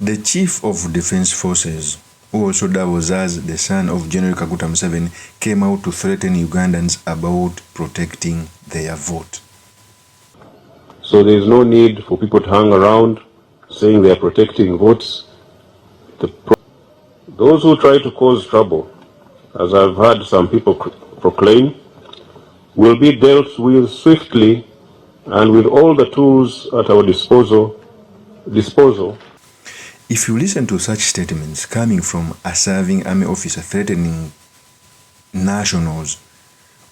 The Chief of Defense Forces, who also doubles as the son of General Kaguta Museveni, came out to threaten Ugandans about protecting their vote. So there is no need for people to hang around saying they are protecting votes. Those who try to cause trouble, as I've heard some people proclaim, will be dealt with swiftly and with all the tools at our disposal. If you listen to such statements coming from a serving army officer threatening nationals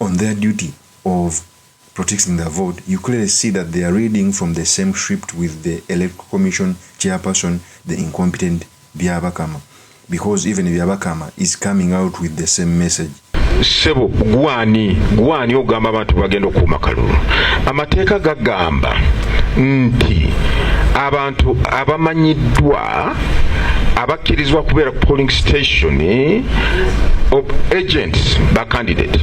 on their duty of protecting their vote, you clearly see that they are reading from the same script with the Electoral Commission chairperson, the incompetent Byabakama, because even Byabakama is coming out with the same message. Sebo gwani ogamba abantu bagenda okuuma kalulu. Amateeka gagamba nti abantu abamanyiddwa abakkirizibwa kubeera ku polling station of agents ba candidates.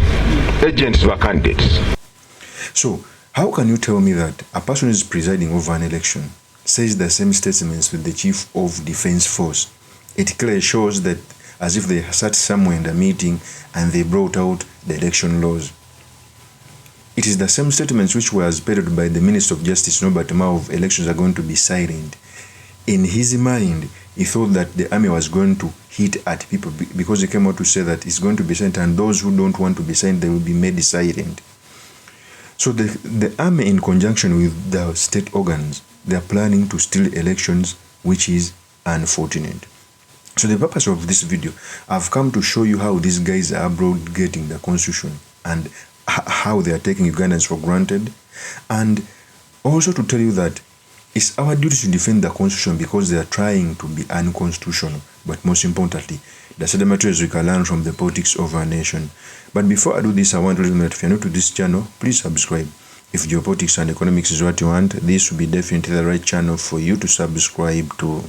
So how can you tell me that a person who is presiding over an election says the same statements with the Chief of Defense Force? It clearly shows that as if they sat somewhere in the meeting and they brought out the election laws. It is the same statements which were peddled by the Minister of Justice, Norbert Mao, of elections are going to be silent. In his mind, he thought that the army was going to hit at people because he came out to say that it's going to be silent, and those who don't want to be silent, they will be made silent. So the army, in conjunction with the state organs, they are planning to steal elections, which is unfortunate. So the purpose of this video, I've come to show you how these guys are abrogating the constitution and how they are taking Ugandans for granted, and also to tell you that it's our duty to defend the constitution because they are trying to be unconstitutional, but most importantly, the certain materials we can learn from the politics of our nation. But before I do this, I want to let you know that if you're new to this channel, please subscribe. If geopolitics and economics is what you want, this will be definitely the right channel for you to subscribe to.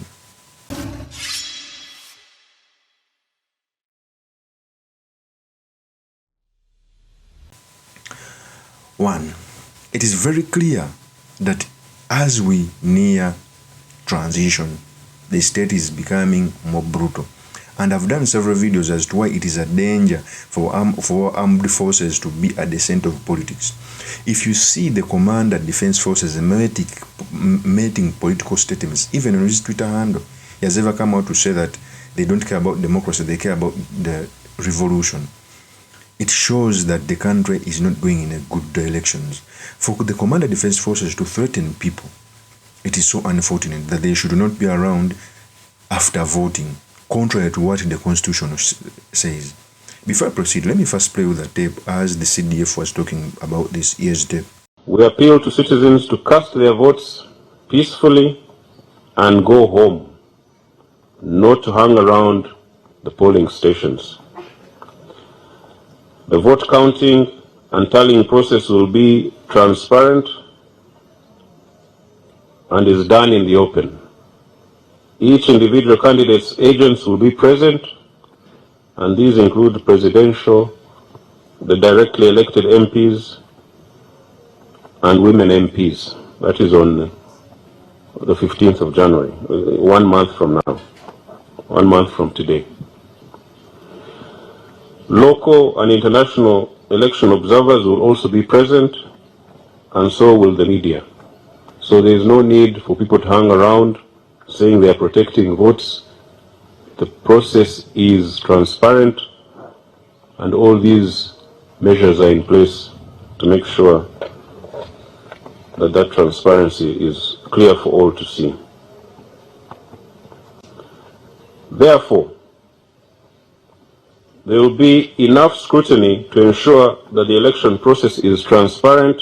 One, it is very clear that as we near transition, the state is becoming more brutal. And I've done several videos as to why it is a danger for armed forces to be at the center of politics. If you see the commander defense forces making political statements, even on his Twitter handle, he has ever come out to say that they don't care about democracy, they care about the revolution. It shows that the country is not going in a good direction. For the commander defense forces to threaten people, it is so unfortunate that they should not be around after voting, contrary to what the Constitution says. Before I proceed, let me first play with the tape as the CDF was talking about this year's tape. We appeal to citizens to cast their votes peacefully and go home, not to hang around the polling stations. The vote counting and tallying process will be transparent and is done in the open. Each individual candidate's agents will be present, and these include presidential, the directly elected MPs, and women MPs. That is on the 15th of January, 1 month from now, 1 month from today. Local and international election observers will also be present, and so will the media. So there is no need for people to hang around saying they are protecting votes. The process is transparent, and all these measures are in place to make sure that that transparency is clear for all to see. Therefore, there will be enough scrutiny to ensure that the election process is transparent,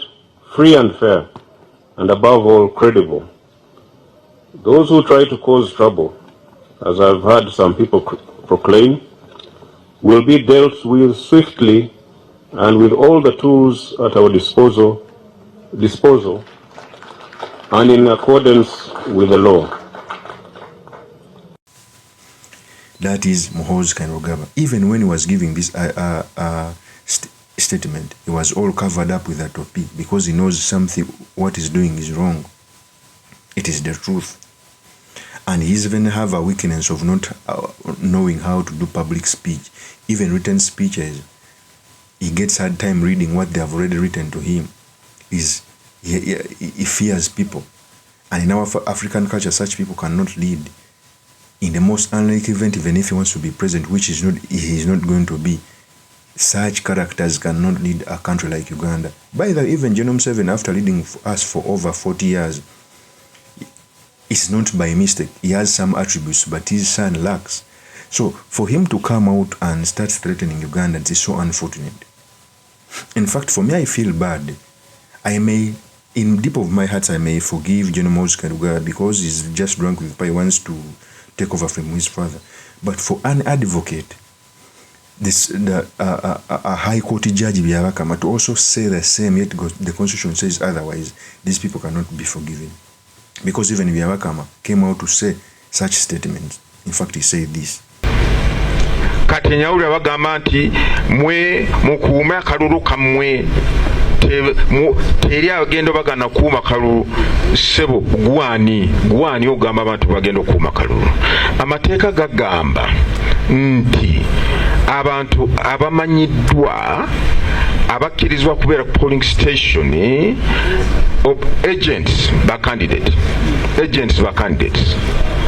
free and fair, and above all, credible. Those who try to cause trouble, as I've heard some people proclaim, will be dealt with swiftly and with all the tools at our disposal and in accordance with the law. That is MUHOOZI Kainerugaba. Even when he was giving this statement, he was all covered up with a topi because he knows something, what he's doing is wrong. It is the truth. And he even have a weakness of not knowing how to do public speech. Even written speeches, he gets hard time reading what they have already written to him. He fears people. And in our African culture, such people cannot lead. In the most unlikely event, even if he wants to be president, which he is not going to be, such characters cannot lead a country like Uganda. By the way, even Genome 7, after leading us for over 40 years, it's not by mistake. He has some attributes, but his son lacks. So for him to come out and start threatening Ugandans is so unfortunate. In fact, for me, I feel bad. I may, in deep of my heart, I may forgive Genome Karuga because he's just drunk with power, wants to take over from his father. But for an advocate, a high court judge Byabakama to also say the same, yet the constitution says otherwise, these people cannot be forgiven. Because even Byabakama came out to say such statements. In fact, he said this. Kati nyawulira bagamba nti mwe mukuume akalulu kammwe teri agenda bagana kuuma kalulu sebo gwani ogamba abantu bagenda okuuma kalulu. Amateeka gagamba nti abantu abamanyiddwa abakkirizibwa kubeera ku polling station agents ba candidates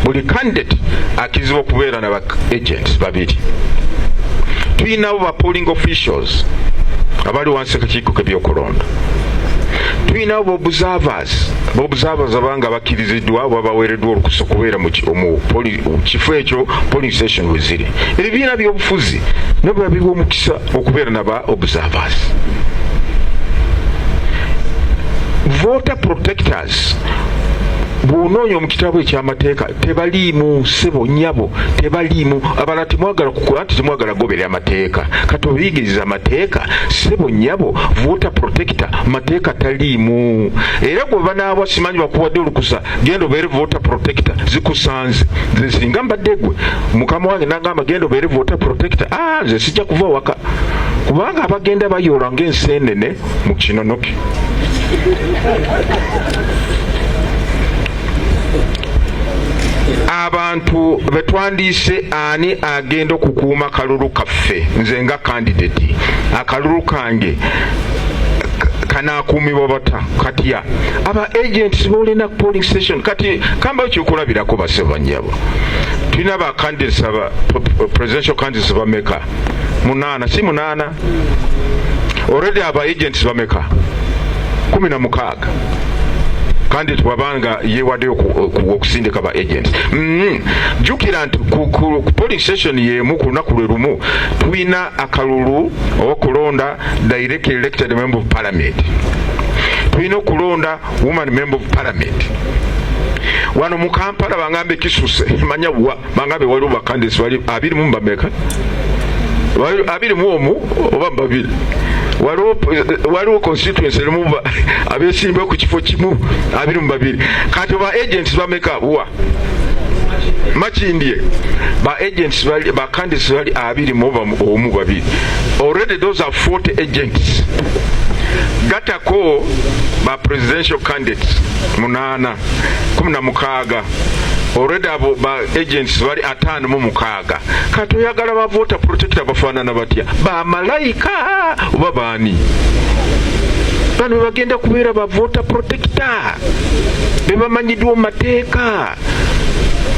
buli candidate akkirizibwa okubeera na agents babiri. Tuyinawo ba polling officials abali wansi akakiiko k'ebyokulonda. Tuyinawo ba observers abanga bakkiriziddwa oba baweereddwa olukusa okubeera mu kifo ekyo polling station we ziri. Ebibiina by'obufuzi nabo babiwa omukisa okubeera na ba observers. Voter protectors bw'onoonya mu kitabo eky'amateeka tebaliimu ssebo nnyabo, tebaliimu. Abalala temwagala kukola nti temwagala goberera amateeka. Kati obiyigiriza amateeka ssebo nnyabo, voter protector mateeka taliimu. Era gwe banaabwa simanyi bakuwadde olukusa genda obeere voter protector zikusanze. Nze singa mbadde gwe mukama wange nagamba genda obeere voter protector, nze sijja kuva waka kubanga abagenda bayoola ng'enseenene mu kinonoke. Abantu betwandiise ani agenda okukuuma kalulu kaffe. Nze nga candidate akalulu kange kanaakuumibwa bata katya aba agents bolina polling station. Kati kamba kyokulabirako basebanyabo tulina ba candidates aba presidential candidates bameka 8 si 8 already aba agents bameka 16 candidate wabanga yewadde okusindika ba agents. Jukira nti ku polling station yemu ku lunaku lwe lumu tulina akalulu okulonda direct elected member of parliament, tulina okulonda woman member of parliament. Wano mu Kampala bangambe kisuse manya bwa bangambe waliwo ba candidates wali 20 bameka, wali 20 oba babiri. Waliwo constituency elimu abesimba ku kifo kimu 22. Kati ba agents bameka wa Makindye ba agents bali ba candidates bali 22. Already those are 40 agents. Gatako ba presidential candidates 16. Already abo ba agents bali 56. Kati oyagala ba voter protector bafaanana batya? Ba malaika oba baani? Bano bagenda kubeera ba voter protector bebamanyiddwa mu mateeka.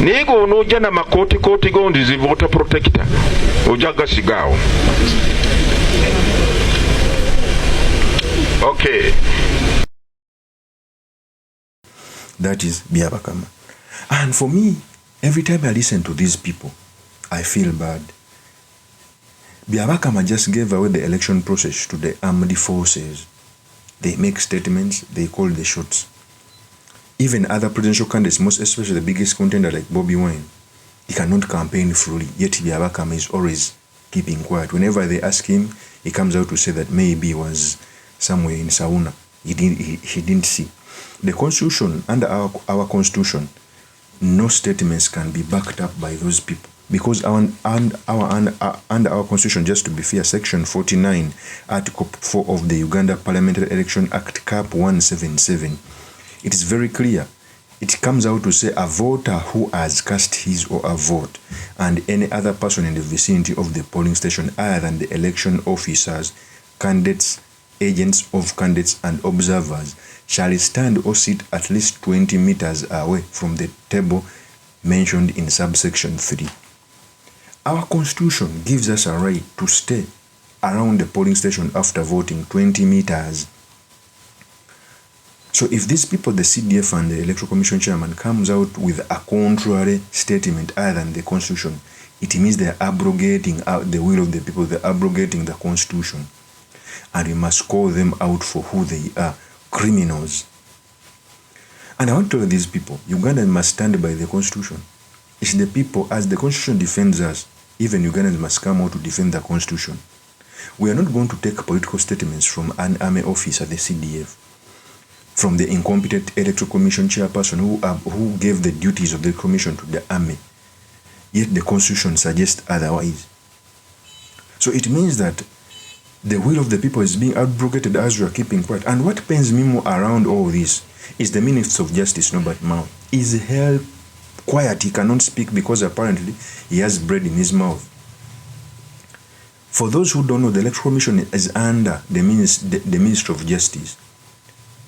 Naye onojja na makooti gondi zi voter protector ojja gasigaawo. Okay. That is Byabakama. And for me, every time I listen to these people, I feel bad. Byabakama just gave away the election process to the armed forces. They make statements, they call the shots. Even other presidential candidates, most especially the biggest contender like BOBI Wine, he cannot campaign freely, yet Byabakama is always keeping quiet. Whenever they ask him, he comes out to say that maybe he was somewhere in sauna. He didn't see. The constitution, under our constitution, no statements can be backed up by those people. Because under our constitution, just to be fair, section 49, article 4 of the Uganda Parliamentary Election Act, cap 177, it is very clear. it comes out to say a voter who has cast his or her vote and any other person in the vicinity of the polling station other than the election officers, candidates, agents of candidates and observers shall stand or sit at least 20 meters away from the table mentioned in subsection 3. Our constitution gives us a right to stay around the polling station after voting 20 meters. So if these people, the CDF and the Electoral Commission chairman, comes out with a contrary statement other than the constitution, it means they're abrogating the will of the people, they're abrogating the constitution. And we must call them out for who they are, criminals. And I want to tell these people, Ugandans must stand by the constitution. It's the people, as the constitution defends us, even Ugandans must come out to defend the constitution. We are not going to take political statements from an army officer, the CDF, from the incompetent Electoral Commission chairperson who gave the duties of the commission to the army. Yet the constitution suggests otherwise. So it means that the will of the people is being abrogated as we are keeping quiet. And what pains me more around all this is the Minister of Justice, Norbert Mao, is held quiet. He cannot speak because apparently he has bread in his mouth. For those who don't know, the Electoral Commission is under the Minister of Justice.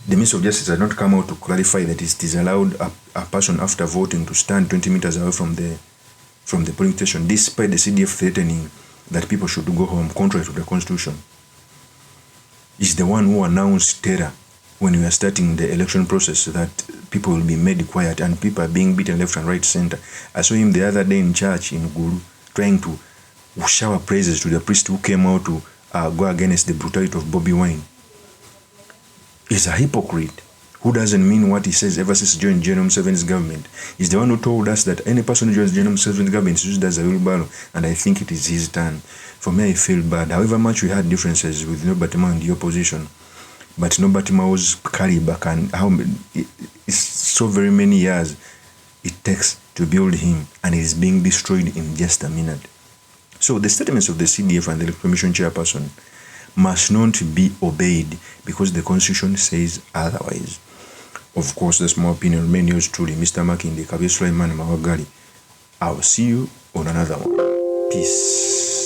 The Minister of Justice has not come out to clarify that it is allowed a person after voting to stand 20 meters away from the polling station, despite the CDF threatening that people should go home, contrary to the Constitution. Is the one who announced terror when we were starting the election process, that people will be made quiet and people are being beaten left and right center. I saw him the other day in church in Gulu trying to shower praises to the priest who came out to go against the brutality of BOBI wine. He's a hypocrite who doesn't mean what he says ever since joining General Museveni's government. He's the one who told us that any person who joins General Museveni's government is used as a wheelbarrow, and I think it is his turn. For me, I feel bad. However much we had differences with Norbert Mao in the opposition, but Norbert Mao's caliber and it's so very many years it takes to build him, and it is being destroyed in just a minute. So the statements of the CDF and the Commission chairperson must not be obeyed because the Constitution says otherwise. Of course, that's my opinion. Remain yours truly, Mr. Makinde, Kabir Sulaiman Mawagali. I will see you on another one. Peace.